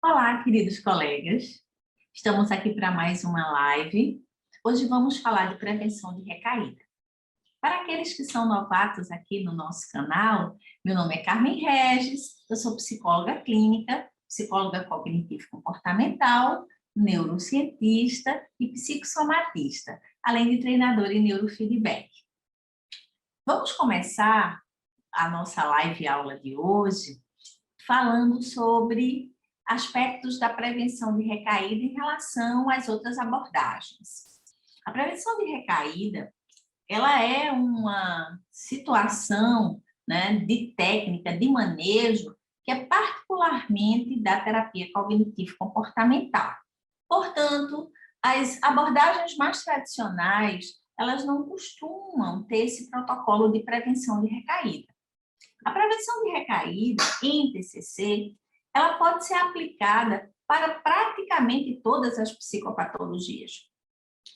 Olá, queridos colegas. Estamos aqui para mais uma live. Hoje vamos falar de prevenção de recaída. Para aqueles que são novatos aqui no nosso canal, meu nome é Carmen Regis, eu sou psicóloga clínica, psicóloga cognitivo-comportamental, neurocientista e psicossomatista, além de treinadora em neurofeedback. Vamos começar a nossa live aula de hoje falando sobre aspectos da prevenção de recaída em relação às outras abordagens. A prevenção de recaída, ela é uma situação, né, de técnica, de manejo, que é particularmente da terapia cognitivo-comportamental. Portanto, as abordagens mais tradicionais, elas não costumam ter esse protocolo de prevenção de recaída. A prevenção de recaída em TCC, ela pode ser aplicada para praticamente todas as psicopatologias.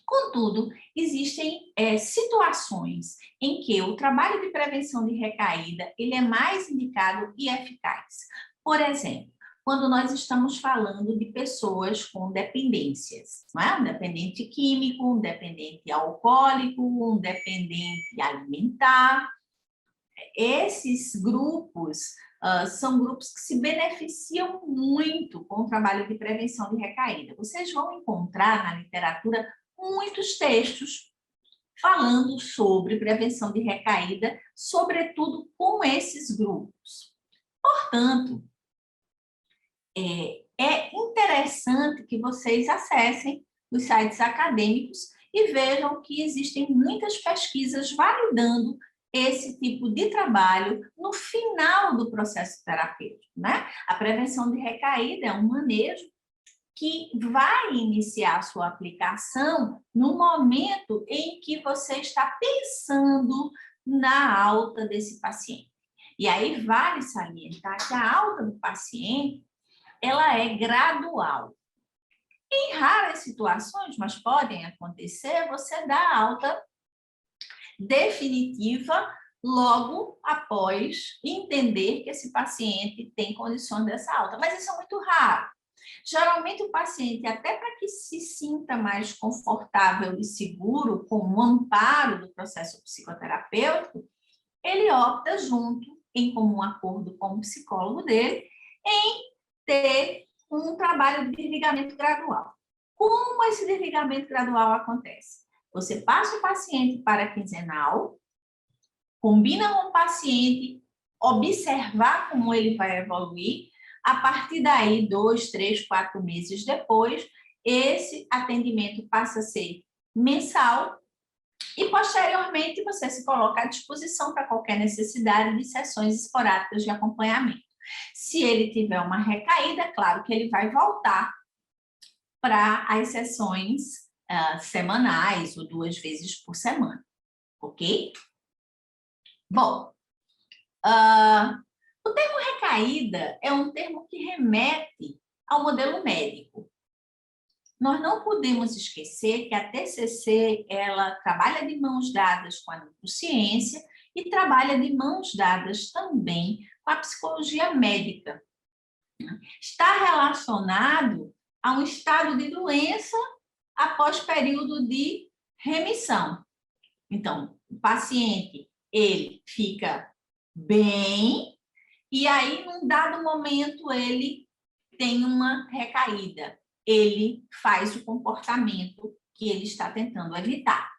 Contudo, existem situações em que o trabalho de prevenção de recaída ele é mais indicado e eficaz. Por exemplo, quando nós estamos falando de pessoas com dependências, não é? Um dependente químico, um dependente alcoólico, um dependente alimentar. Esses grupos são grupos que se beneficiam muito com o trabalho de prevenção de recaída. Vocês vão encontrar na literatura muitos textos falando sobre prevenção de recaída, sobretudo com esses grupos. Portanto, é interessante que vocês acessem os sites acadêmicos e vejam que existem muitas pesquisas validando esse tipo de trabalho no final do processo terapêutico, né? A prevenção de recaída é um manejo que vai iniciar a sua aplicação no momento em que você está pensando na alta desse paciente. E aí vale salientar que a alta do paciente, ela é gradual. Em raras situações, mas podem acontecer, você dá alta definitiva logo após entender que esse paciente tem condições dessa alta. Mas isso é muito raro. Geralmente o paciente, até para que se sinta mais confortável e seguro com o amparo do processo psicoterapêutico, ele opta junto, em comum acordo com o psicólogo dele, em ter um trabalho de desligamento gradual. Como esse desligamento gradual acontece? Você passa o paciente para a quinzenal, combina com o paciente, observar como ele vai evoluir. A partir daí, 2, 3, 4 meses depois, esse atendimento passa a ser mensal e, posteriormente, você se coloca à disposição para qualquer necessidade de sessões esporádicas de acompanhamento. Se ele tiver uma recaída, claro que ele vai voltar para as sessões semanais ou 2 vezes por semana, ok? Bom, o termo recaída é um termo que remete ao modelo médico. Nós não podemos esquecer que a TCC, ela trabalha de mãos dadas com a neurociência e trabalha de mãos dadas também com a psicologia médica. Está relacionado a um estado de doença após período de remissão. Então, o paciente, ele fica bem e aí, num dado momento, ele tem uma recaída. Ele faz o comportamento que ele está tentando evitar.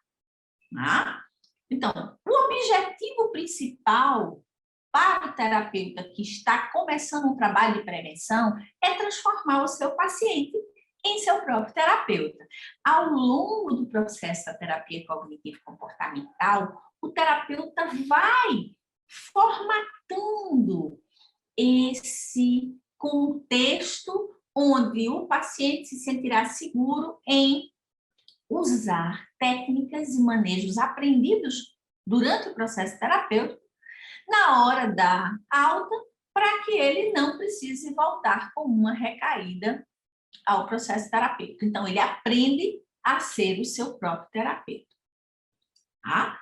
Tá? Então, o objetivo principal para o terapeuta que está começando um trabalho de prevenção é transformar o seu paciente em seu próprio terapeuta. Ao longo do processo da terapia cognitivo-comportamental, o terapeuta vai formatando esse contexto onde o paciente se sentirá seguro em usar técnicas e manejos aprendidos durante o processo terapêutico na hora da alta, para que ele não precise voltar com uma recaída ao processo terapêutico. Então, ele aprende a ser o seu próprio terapeuta. Tá?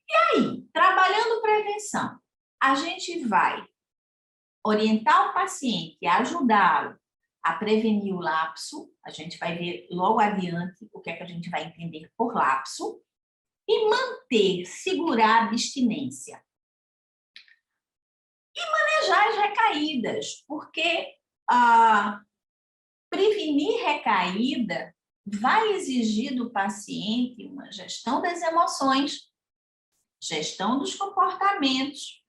E aí, trabalhando prevenção, a gente vai orientar o paciente, ajudá-lo a prevenir o lapso, a gente vai ver logo adiante o que é que a gente vai entender por lapso, e manter, segurar a abstinência. E manejar as recaídas, porque prevenir recaída vai exigir do paciente uma gestão das emoções, gestão dos comportamentos,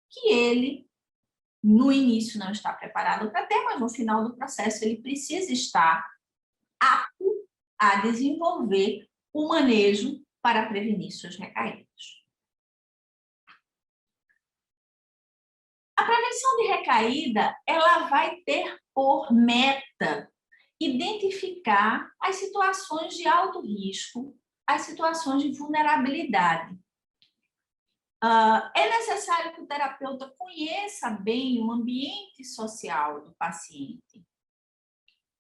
que ele, no início, não está preparado para ter, mas no final do processo ele precisa estar apto a desenvolver o manejo para prevenir suas recaídas. A prevenção de recaída, ela vai ter por meta identificar as situações de alto risco, as situações de vulnerabilidade. É necessário que o terapeuta conheça bem o ambiente social do paciente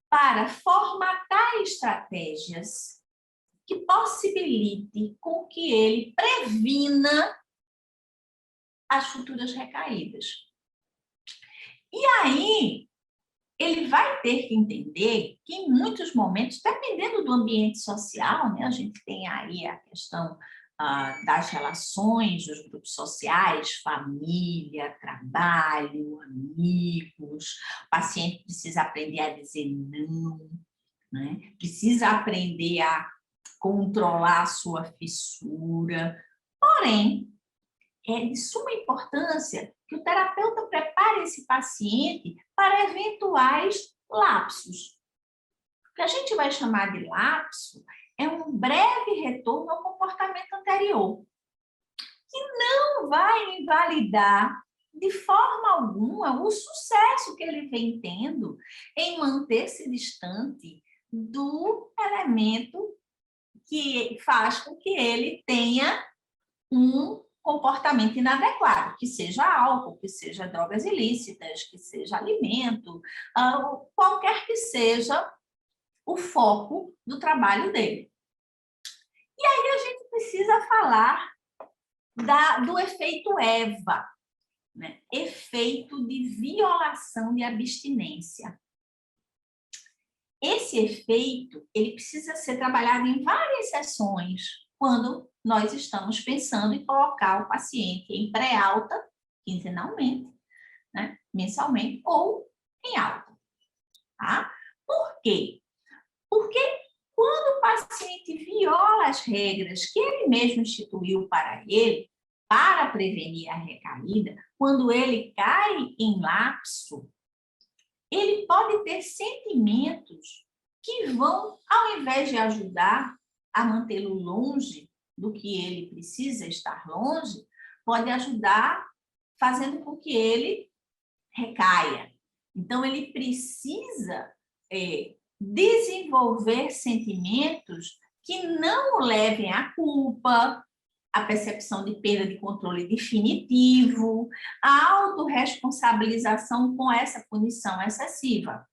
para formatar estratégias que possibilitem com que ele previna as futuras recaídas. E aí, ele vai ter que entender que, em muitos momentos, dependendo do ambiente social, né, a gente tem aí a questão das relações, dos grupos sociais, família, trabalho, amigos, o paciente precisa aprender a dizer não, né? Precisa aprender a controlar a sua fissura. Porém, é de suma importância que o terapeuta prepare esse paciente para eventuais lapsos. O que a gente vai chamar de lapso é um breve retorno ao comportamento anterior, que não vai invalidar de forma alguma o sucesso que ele vem tendo em manter-se distante do elemento que faz com que ele tenha um comportamento inadequado, que seja álcool, que seja drogas ilícitas, que seja alimento, qualquer que seja o foco do trabalho dele. E aí a gente precisa falar do efeito EVA, né? Efeito de violação de abstinência. Esse efeito, ele precisa ser trabalhado em várias sessões, quando nós estamos pensando em colocar o paciente em pré-alta, quinzenalmente, né? Mensalmente, ou em alta. Tá? Por quê? Porque quando o paciente viola as regras que ele mesmo instituiu para ele, para prevenir a recaída, quando ele cai em lapso, ele pode ter sentimentos que vão, ao invés de ajudar a mantê-lo longe do que ele precisa estar longe, pode ajudar fazendo com que ele recaia. Então, ele precisa desenvolver sentimentos que não o levem à culpa, à percepção de perda de controle definitivo, à autorresponsabilização com essa punição excessiva.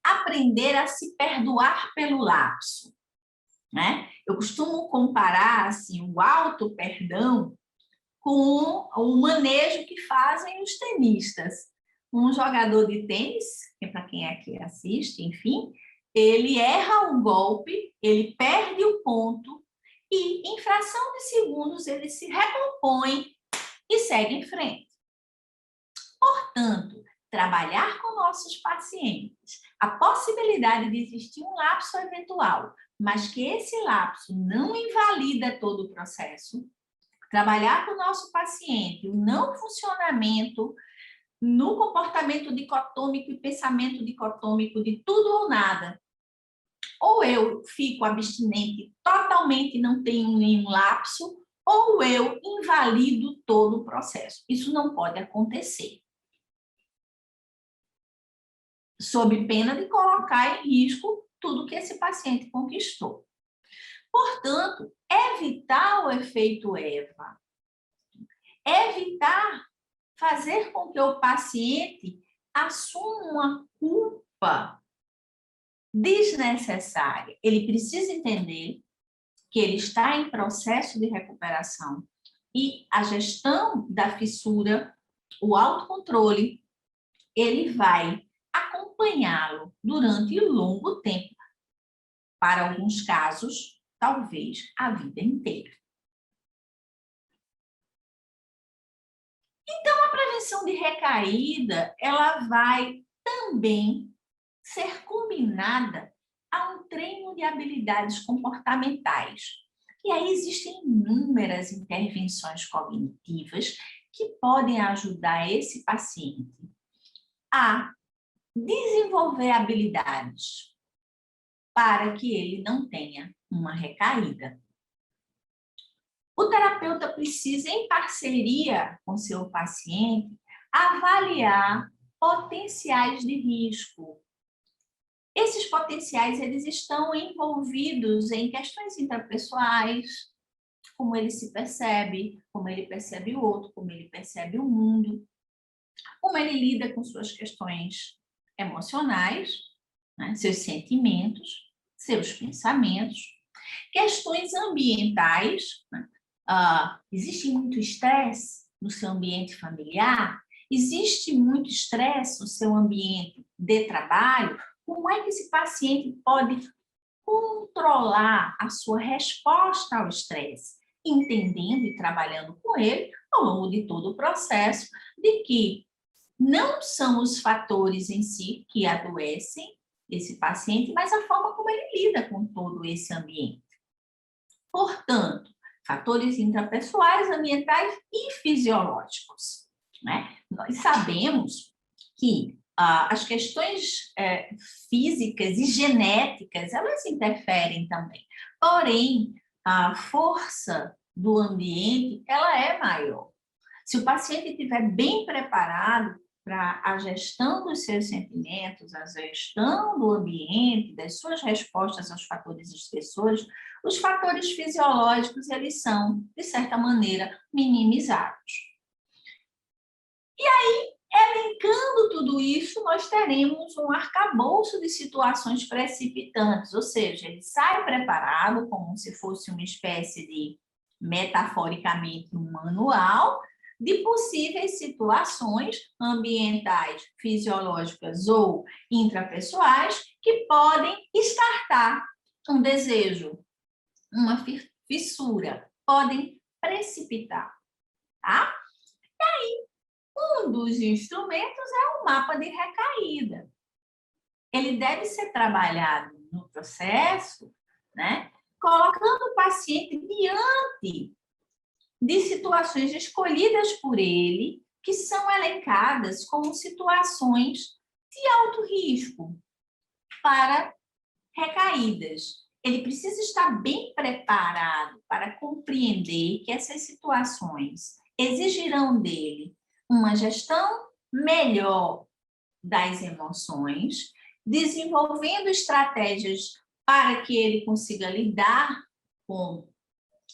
Aprender a se perdoar pelo lapso, né? Eu costumo comparar assim, o auto-perdão com o manejo que fazem os tenistas. Um jogador de tênis, que para quem é que assiste, enfim, ele erra um golpe, ele perde o ponto e, em fração de segundos, ele se recompõe e segue em frente. Portanto, trabalhar com nossos pacientes a possibilidade de existir um lapso eventual, mas que esse lapso não invalida todo o processo, trabalhar com o nosso paciente o não funcionamento no comportamento dicotômico e pensamento dicotômico de tudo ou nada. Ou eu fico abstinente totalmente e não tenho nenhum lapso, ou eu invalido todo o processo. Isso não pode acontecer. Sob pena de colocar em risco tudo que esse paciente conquistou. Portanto, evitar o efeito EVA, evitar fazer com que o paciente assuma uma culpa desnecessária. Ele precisa entender que ele está em processo de recuperação e a gestão da fissura, o autocontrole, ele vai acompanhá-lo durante longo tempo, para alguns casos, talvez a vida inteira. Então, a prevenção de recaída, ela vai também ser combinada a um treino de habilidades comportamentais. E aí existem inúmeras intervenções cognitivas que podem ajudar esse paciente a desenvolver habilidades para que ele não tenha uma recaída. O terapeuta precisa, em parceria com seu paciente, avaliar potenciais de risco. Esses potenciais, eles estão envolvidos em questões intrapessoais, como ele se percebe, como ele percebe o outro, como ele percebe o mundo, como ele lida com suas questões emocionais, né, seus sentimentos, seus pensamentos, questões ambientais, né? Existe muito estresse no seu ambiente familiar? Existe muito estresse no seu ambiente de trabalho? Como é que esse paciente pode controlar a sua resposta ao estresse? Entendendo e trabalhando com ele ao longo de todo o processo, de que não são os fatores em si que adoecem esse paciente, mas a forma como ele lida com todo esse ambiente. Portanto, fatores intrapessoais, ambientais e fisiológicos, né? Nós sabemos que as questões físicas e genéticas, elas interferem também. Porém, a força do ambiente, ela é maior. Se o paciente estiver bem preparado para a gestão dos seus sentimentos, a gestão do ambiente, das suas respostas aos fatores estressores, os fatores fisiológicos, eles são, de certa maneira, minimizados. E aí, elencando tudo isso, nós teremos um arcabouço de situações precipitantes, ou seja, ele sai preparado como se fosse uma espécie de, metaforicamente, um manual de possíveis situações ambientais, fisiológicas ou intrapessoais que podem estartar um desejo, uma fissura, podem precipitar, tá? E aí, um dos instrumentos é o mapa de recaída. Ele deve ser trabalhado no processo, né, colocando o paciente diante de situações escolhidas por ele, que são elencadas como situações de alto risco para recaídas. Ele precisa estar bem preparado para compreender que essas situações exigirão dele uma gestão melhor das emoções, desenvolvendo estratégias para que ele consiga lidar com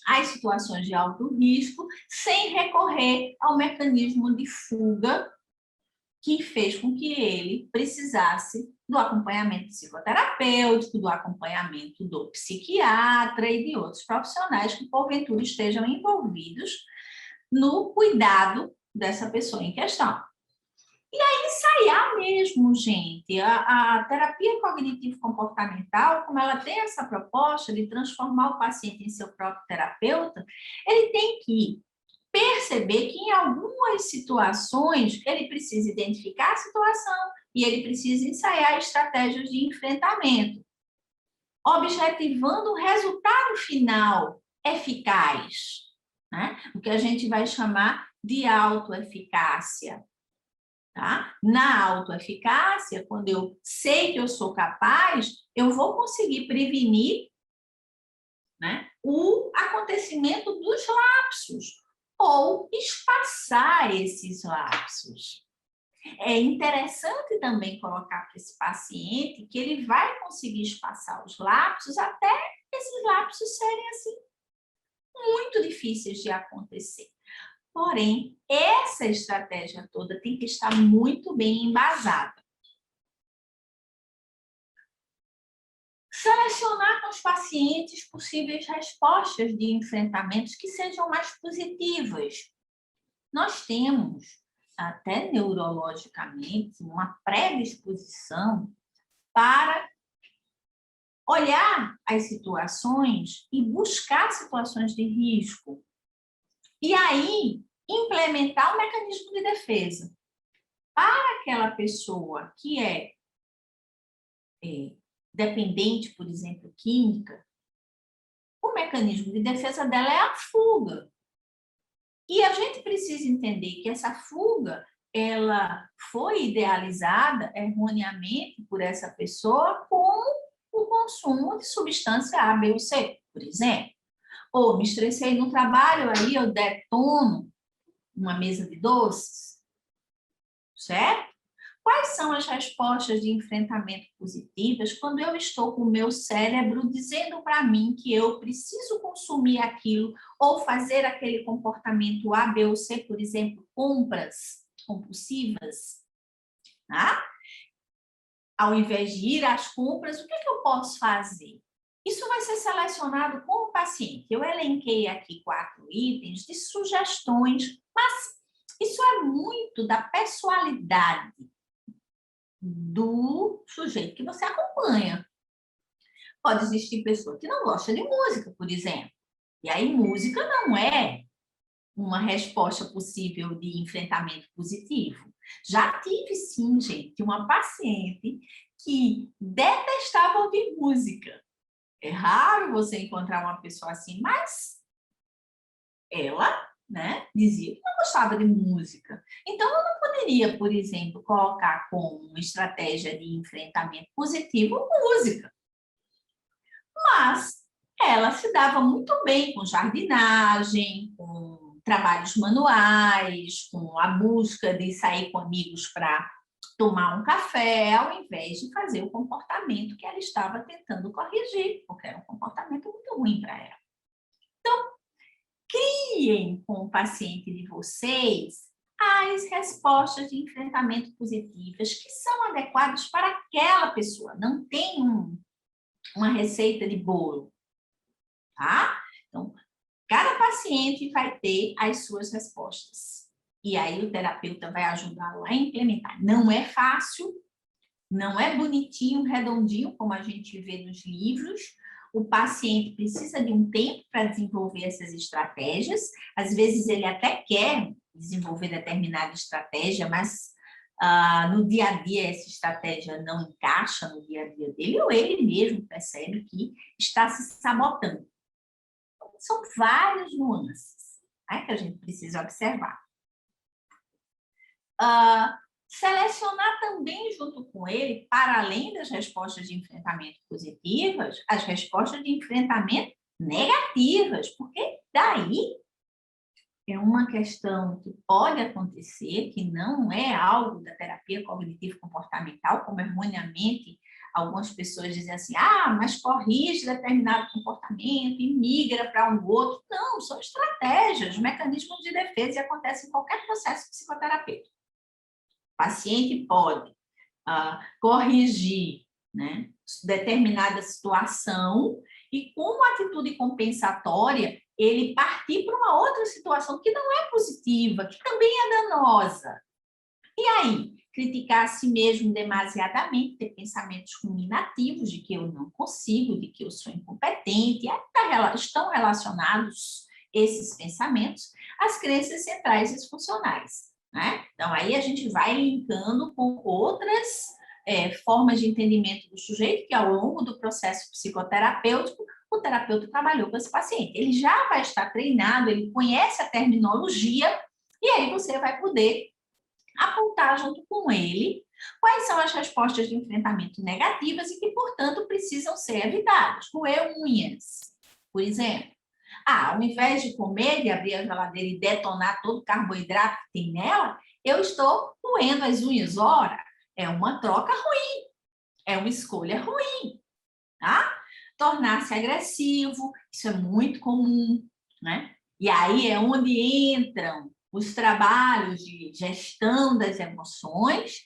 as situações de alto risco, sem recorrer ao mecanismo de fuga que fez com que ele precisasse do acompanhamento psicoterapêutico, do acompanhamento do psiquiatra e de outros profissionais que, porventura, estejam envolvidos no cuidado dessa pessoa em questão. E aí, ensaiar mesmo, gente. A terapia cognitivo-comportamental, como ela tem essa proposta de transformar o paciente em seu próprio terapeuta, ele tem que perceber que em algumas situações ele precisa identificar a situação e ele precisa ensaiar estratégias de enfrentamento, objetivando o resultado final eficaz, né? O que a gente vai chamar de autoeficácia. Tá? Na autoeficácia, quando eu sei que eu sou capaz, eu vou conseguir prevenir, né, o acontecimento dos lapsos ou espaçar esses lapsos. É interessante também colocar para esse paciente que ele vai conseguir espaçar os lapsos até esses lapsos serem assim muito difíceis de acontecer. Porém, essa estratégia toda tem que estar muito bem embasada. Selecionar com os pacientes possíveis respostas de enfrentamentos que sejam mais positivas. Nós temos até neurologicamente, uma predisposição para olhar as situações e buscar situações de risco. E aí, implementar o mecanismo de defesa. Para aquela pessoa que é dependente, por exemplo, química, o mecanismo de defesa dela é a fuga. E a gente precisa entender que essa fuga, ela foi idealizada erroneamente por essa pessoa com o consumo de substância A, B ou C, por exemplo. Ou me estressei no trabalho, aí eu detono uma mesa de doces, certo? Quais são as respostas de enfrentamento positivas quando eu estou com o meu cérebro dizendo para mim que eu preciso consumir aquilo ou fazer aquele comportamento A, B ou C, por exemplo, compras compulsivas, tá? Ao invés de ir às compras, o que eu posso fazer? Isso vai ser selecionado com o paciente. Eu elenquei aqui 4 itens de sugestões, mas isso é muito da pessoalidade do sujeito que você acompanha. Pode existir pessoa que não gosta de música, por exemplo. E aí, música não é uma resposta possível de enfrentamento positivo. Já tive, sim, gente, uma paciente que detestava ouvir música. É raro você encontrar uma pessoa assim, mas ela, né, dizia que não gostava de música. Então, eu não poderia, por exemplo, colocar como uma estratégia de enfrentamento positivo música. Mas ela se dava muito bem com jardinagem, com trabalhos manuais, com a busca de sair com amigos para tomar um café, ao invés de fazer o comportamento que ela estava tentando corrigir, porque era um comportamento muito ruim para ela. Então, criem com o paciente de vocês as respostas de enfrentamento positivas que são adequadas para aquela pessoa. Não tem uma receita de bolo, tá? Então, cada paciente vai ter as suas respostas. E aí o terapeuta vai ajudá-lo a implementar. Não é fácil, não é bonitinho, redondinho, como a gente vê nos livros. O paciente precisa de um tempo para desenvolver essas estratégias. Às vezes ele até quer desenvolver determinada estratégia, mas no dia a dia essa estratégia não encaixa no dia a dia dele, ou ele mesmo percebe que está se sabotando. Então, são vários nuances, né, que a gente precisa observar. Selecionar também junto com ele, para além das respostas de enfrentamento positivas, as respostas de enfrentamento negativas, porque daí é uma questão que pode acontecer, que não é algo da terapia cognitivo-comportamental, como erroneamente algumas pessoas dizem assim, mas corrige determinado comportamento e migra para um outro. Não, são estratégias, mecanismos de defesa e acontece em qualquer processo psicoterapêutico. O paciente pode corrigir, né, determinada situação e, com atitude compensatória, ele partir para uma outra situação que não é positiva, que também é danosa. E aí, criticar a si mesmo demasiadamente, ter pensamentos ruminativos de que eu não consigo, de que eu sou incompetente, estão relacionados esses pensamentos às crenças centrais disfuncionais, né? Então, aí a gente vai linkando com outras formas de entendimento do sujeito, que ao longo do processo psicoterapêutico, o terapeuta trabalhou com esse paciente. Ele já vai estar treinado, ele conhece a terminologia, e aí você vai poder apontar junto com ele quais são as respostas de enfrentamento negativas e que, portanto, precisam ser evitadas. Roer unhas, por exemplo. Ao invés de comer, de abrir a geladeira e detonar todo o carboidrato que tem nela, eu estou roendo as unhas. Ora, é uma troca ruim, é uma escolha ruim, tá? Tornar-se agressivo, isso é muito comum, né? E aí é onde entram os trabalhos de gestão das emoções,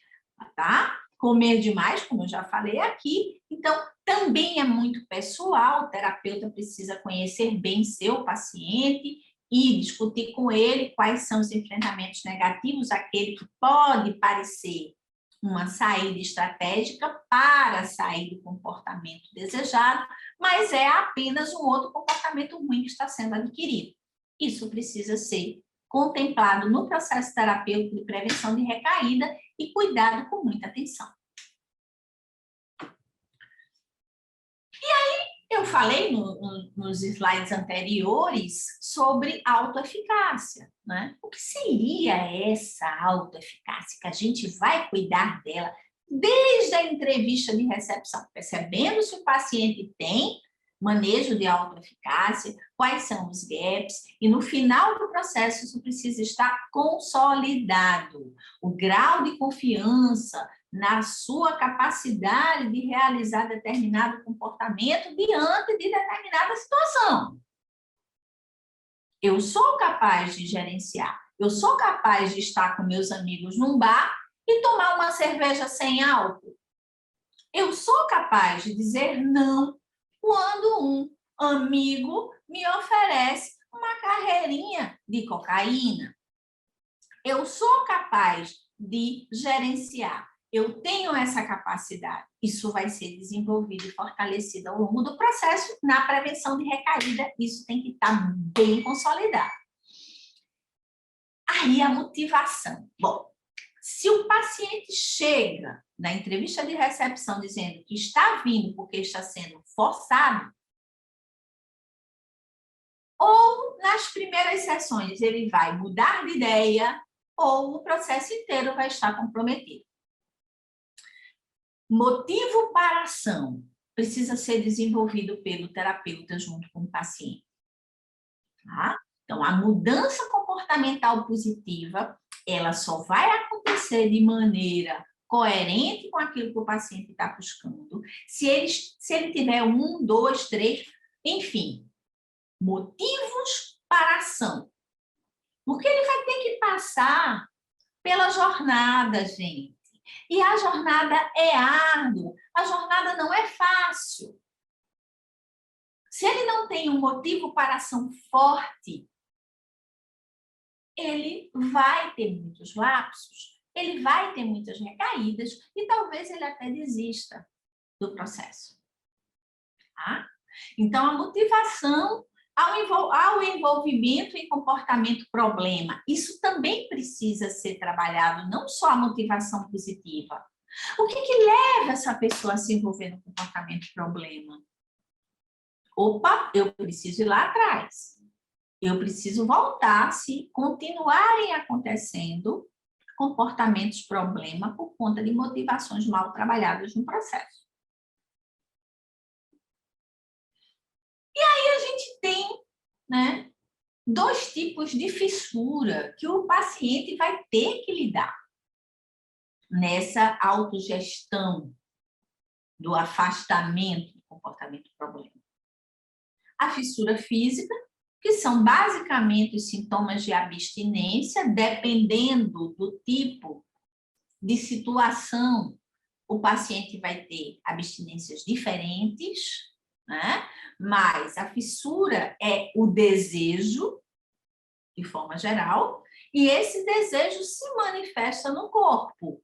tá? Comer demais, como eu já falei aqui. Então, também é muito pessoal, o terapeuta precisa conhecer bem seu paciente e discutir com ele quais são os enfrentamentos negativos, aquele que pode parecer uma saída estratégica para sair do comportamento desejado, mas é apenas um outro comportamento ruim que está sendo adquirido. Isso precisa ser contemplado no processo terapêutico de prevenção de recaída e cuidado com muita atenção. Eu falei nos slides anteriores sobre autoeficácia, né? O que seria essa autoeficácia que a gente vai cuidar dela desde a entrevista de recepção, percebendo se o paciente tem manejo de autoeficácia, quais são os gaps, e no final do processo isso precisa estar consolidado. O grau de confiança na sua capacidade de realizar determinado comportamento diante de determinada situação. Eu sou capaz de gerenciar, eu sou capaz de estar com meus amigos num bar e tomar uma cerveja sem álcool. Eu sou capaz de dizer não quando um amigo me oferece uma carreirinha de cocaína. Eu sou capaz de gerenciar. Eu tenho essa capacidade. Isso vai ser desenvolvido e fortalecido ao longo do processo na prevenção de recaída. Isso tem que estar bem consolidado. Aí a motivação. Bom, se o paciente chega na entrevista de recepção dizendo que está vindo porque está sendo forçado, ou nas primeiras sessões ele vai mudar de ideia, ou o processo inteiro vai estar comprometido. Motivo para a ação precisa ser desenvolvido pelo terapeuta junto com o paciente. Tá? Então, a mudança comportamental positiva, ela só vai acontecer de maneira coerente com aquilo que o paciente está buscando, se ele tiver 1, 2, 3, enfim, motivos para a ação. Porque ele vai ter que passar pela jornada, gente. E a jornada é árdua, a jornada não é fácil. Se ele não tem um motivo para ação forte, ele vai ter muitos lapsos, ele vai ter muitas recaídas e talvez ele até desista do processo. Tá? Então, a motivação ao envolvimento em comportamento problema, isso também precisa ser trabalhado, não só a motivação positiva. O que leva essa pessoa a se envolver no comportamento problema? Opa, eu preciso ir lá atrás. Eu preciso voltar se continuarem acontecendo comportamentos problema por conta de motivações mal trabalhadas no processo. E aí a gente tem, né, 2 tipos de fissura que o paciente vai ter que lidar nessa autogestão do afastamento do comportamento problema. A fissura física, que são basicamente os sintomas de abstinência, dependendo do tipo de situação, o paciente vai ter abstinências diferentes, né? Mas a fissura é o desejo, de forma geral, e esse desejo se manifesta no corpo,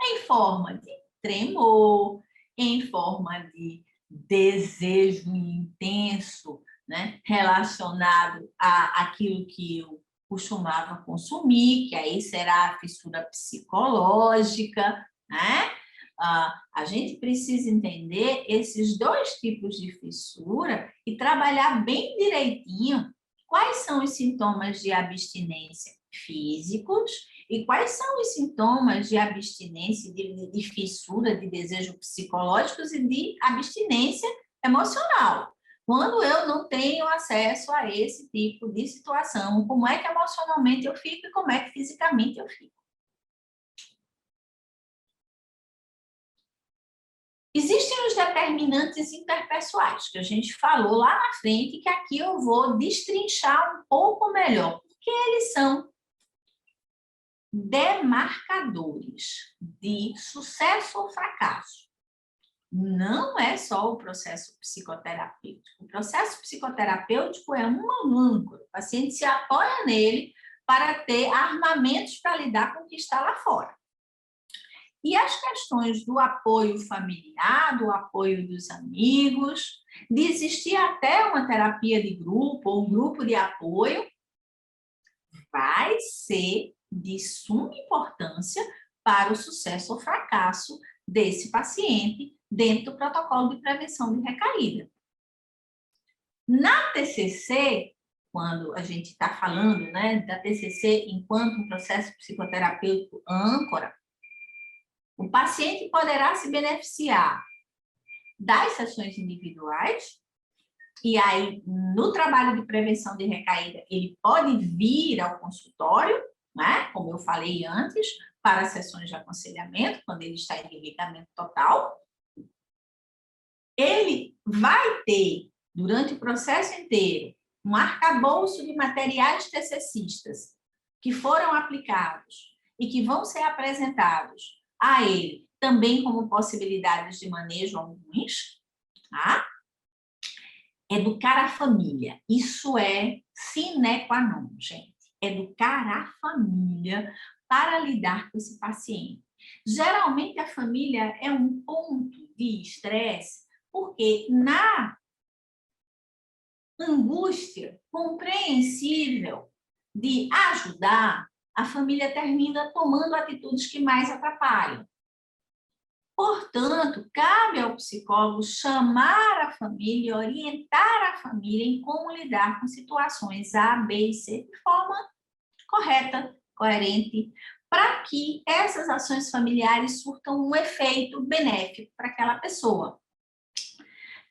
em forma de tremor, em forma de desejo intenso, né, relacionado àquilo que eu costumava consumir, que aí será a fissura psicológica, né? A gente precisa entender esses 2 tipos de fissura e trabalhar bem direitinho quais são os sintomas de abstinência físicos e quais são os sintomas de abstinência, de fissura, de desejo psicológicos e de abstinência emocional. Quando eu não tenho acesso a esse tipo de situação, como é que emocionalmente eu fico e como é que fisicamente eu fico? Existem os determinantes interpessoais, que a gente falou lá na frente, que aqui eu vou destrinchar um pouco melhor, porque eles são demarcadores de sucesso ou fracasso não é só o processo psicoterapêutico. O processo psicoterapêutico é uma âncora. O paciente se apoia nele para ter armamentos para lidar com o que está lá fora. E as questões do apoio familiar, do apoio dos amigos, de existir até uma terapia de grupo ou um grupo de apoio, vai ser de suma importância para o sucesso ou fracasso desse paciente dentro do protocolo de prevenção de recaída. Na TCC, quando a gente está falando, né, da TCC enquanto um processo psicoterapêutico âncora, o paciente poderá se beneficiar das sessões individuais, e aí, no trabalho de prevenção de recaída, ele pode vir ao consultório, né, como eu falei antes, para sessões de aconselhamento, quando ele está em desligamento total. Ele vai ter, durante o processo inteiro, um arcabouço de materiais TCCistas que foram aplicados e que vão ser apresentados a ele, também como possibilidades de manejo alguns, tá? Educar a família, isso é sine qua non, gente. Educar a família para lidar com esse paciente. Geralmente, a família é um ponto de estresse, porque na angústia compreensível de ajudar, a família termina tomando atitudes que mais atrapalham. Portanto, cabe ao psicólogo chamar a família, orientar a família em como lidar com situações A, B e C de forma correta, coerente, para que essas ações familiares surtam um efeito benéfico para aquela pessoa.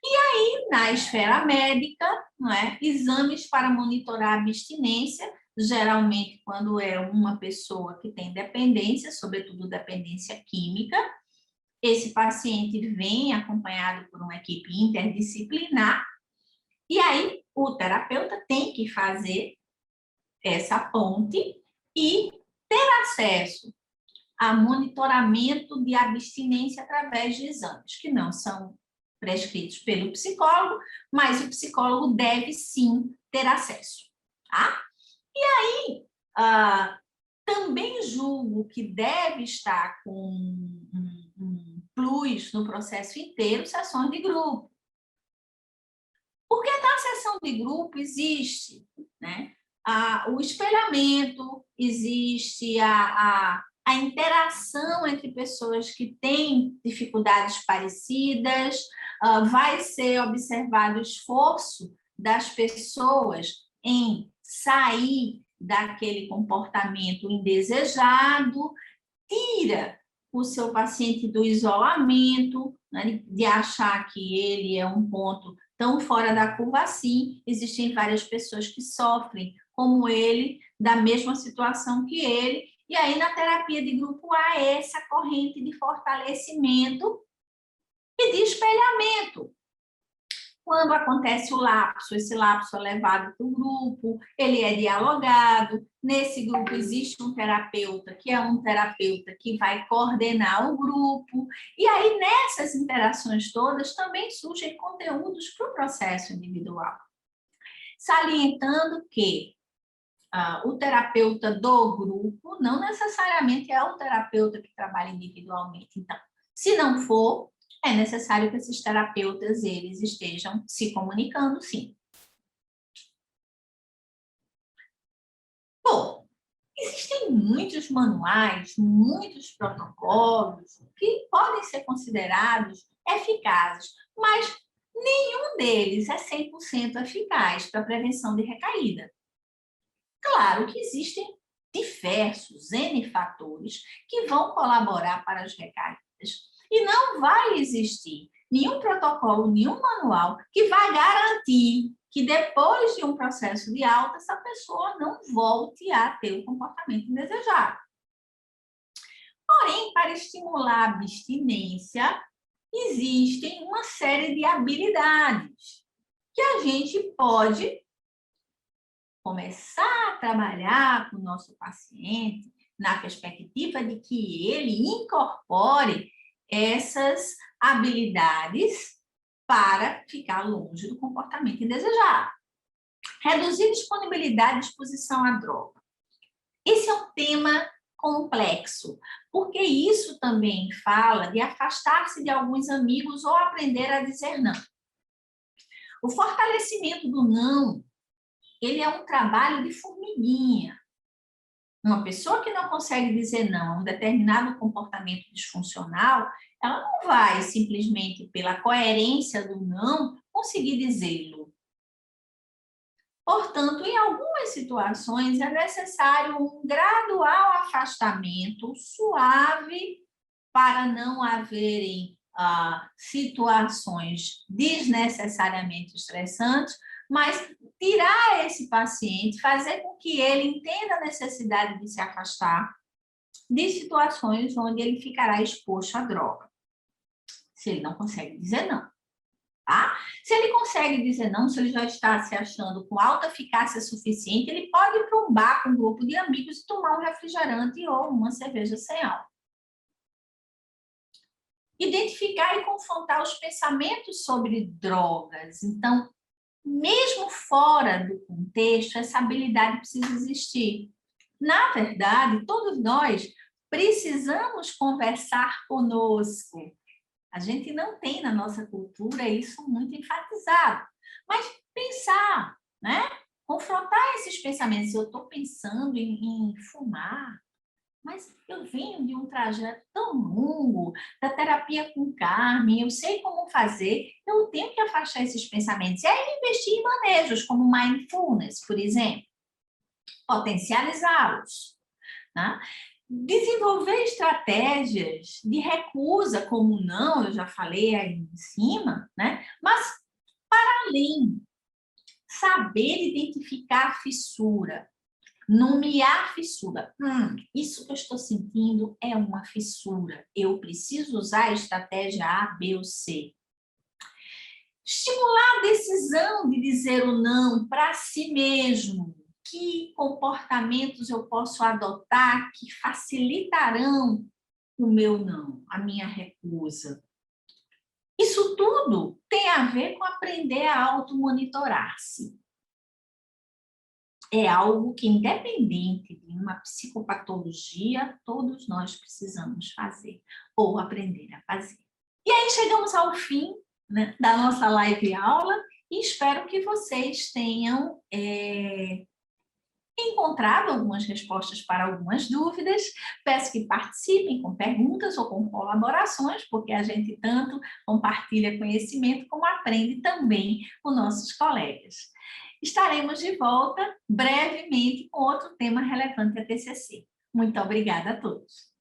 E aí, na esfera médica, não é? Exames para monitorar a abstinência, geralmente quando é uma pessoa que tem dependência, sobretudo dependência química. Esse paciente vem acompanhado por uma equipe interdisciplinar, e aí o terapeuta tem que fazer essa ponte e ter acesso a monitoramento de abstinência através de exames, que não são prescritos pelo psicólogo, mas o psicólogo deve sim ter acesso, tá? E aí, também julgo que deve estar com um plus no processo inteiro, sessões de grupo. Porque na sessão de grupo existe, né, o espelhamento, existe a interação entre pessoas que têm dificuldades parecidas, vai ser observado o esforço das pessoas em sair daquele comportamento indesejado, tira o seu paciente do isolamento, né, de achar que ele é um ponto tão fora da curva assim. Existem várias pessoas que sofrem, como ele, da mesma situação que ele, e aí na terapia de grupo há essa corrente de fortalecimento e de espelhamento. Quando acontece o lapso, esse lapso é levado para o grupo, ele é dialogado. Nesse grupo existe um terapeuta, que é um terapeuta que vai coordenar o grupo. E aí, nessas interações todas, também surgem conteúdos para o processo individual. Salientando que o terapeuta do grupo não necessariamente é o terapeuta que trabalha individualmente. Então, se não for, é necessário que esses terapeutas eles estejam se comunicando, sim. Bom, existem muitos manuais, muitos protocolos que podem ser considerados eficazes, mas nenhum deles é 100% eficaz para a prevenção de recaída. Claro que existem diversos N fatores que vão colaborar para as recaídas. E não vai existir nenhum protocolo, nenhum manual que vai garantir que depois de um processo de alta, essa pessoa não volte a ter o comportamento indesejado. Porém, para estimular a abstinência, existem uma série de habilidades que a gente pode começar a trabalhar com o nosso paciente na perspectiva de que ele incorpore essas habilidades para ficar longe do comportamento indesejado. Reduzir disponibilidade e exposição à droga. Esse é um tema complexo, porque isso também fala de afastar-se de alguns amigos ou aprender a dizer não. O fortalecimento do não, ele é um trabalho de formiguinha. Uma pessoa que não consegue dizer não a um determinado comportamento disfuncional, ela não vai simplesmente pela coerência do não conseguir dizê-lo. Portanto, em algumas situações é necessário um gradual afastamento suave para não haverem situações desnecessariamente estressantes, mas tirar esse paciente, fazer com que ele entenda a necessidade de se afastar de situações onde ele ficará exposto à droga, se ele não consegue dizer não. Tá? Se ele consegue dizer não, se ele já está se achando com alta eficácia suficiente, ele pode ir para um bar com um grupo de amigos e tomar um refrigerante ou uma cerveja sem álcool. Identificar e confrontar os pensamentos sobre drogas. Então, mesmo fora do contexto, essa habilidade precisa existir. Na verdade, todos nós precisamos conversar conosco. A gente não tem na nossa cultura isso muito enfatizado. Mas pensar, né? Confrontar esses pensamentos. Eu estou pensando em fumar, mas eu venho de um trajeto tão longo, da terapia com Carmen, eu sei como fazer, eu tenho que afastar esses pensamentos. E aí investir em manejos, como mindfulness, por exemplo, potencializá-los. Né? Desenvolver estratégias de recusa, como não, eu já falei aí em cima, né? Mas, para além, saber identificar a fissura, nomear fissura. Isso que eu estou sentindo é uma fissura. Eu preciso usar a estratégia A, B ou C. Estimular a decisão de dizer o não para si mesmo. Que comportamentos eu posso adotar que facilitarão o meu não, a minha recusa? Isso tudo tem a ver com aprender a automonitorar-se. É algo que, independente de uma psicopatologia, todos nós precisamos fazer ou aprender a fazer. E aí chegamos ao fim, né, da nossa live aula e espero que vocês tenham encontrado algumas respostas para algumas dúvidas. Peço que participem com perguntas ou com colaborações, porque a gente tanto compartilha conhecimento como aprende também com nossos colegas. Estaremos de volta brevemente com outro tema relevante à TCC. Muito obrigada a todos.